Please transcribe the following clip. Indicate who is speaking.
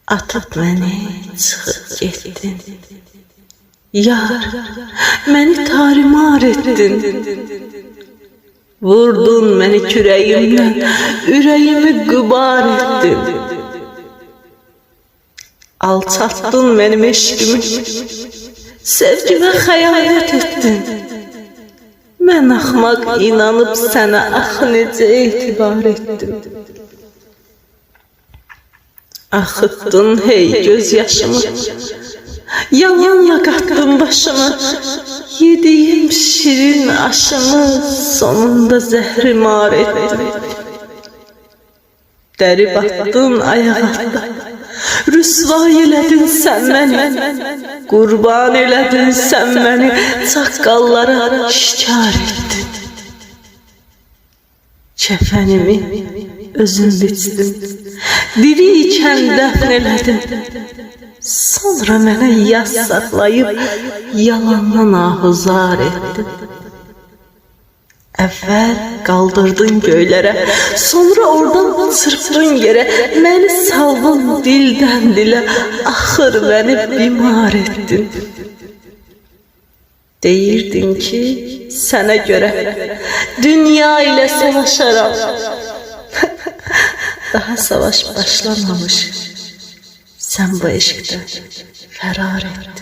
Speaker 1: Atıb məni çıxıb getdin. Yar, məni tarimar etdin. Vurdun məni kürəyimlə, ürəyimi qübar etdin. Alçatdın mənim eşqimi, sevgimə xəyanət etdin. Mən axmaq inanıb sənə axı necə etibar etdim. Axıtdın hey göz yaşımı, yalanla qatdın başımı. Yediyim şirin aşımı sonunda zəhrimar etdim. Dəri batdın ayağımda, rüsvay elədin sən məni. Qurban elədin sən məni, çaqqallara şikar etdin. Kəfənimi özün biçdin, diri ikən dəfn elədin. Sonra mənə yas saxlayıb yalandan ahuzar etdin. Əvvəl qaldırdın göylərə, sonra oradan çırpdın yerə. Məni saldın dildən dilə, axır məni bimar etdin. Deyirdin ki, sənə görə dünya ilə savaşaram. Daha savaş başlamamış, sən bu eşqdən fərar etdin.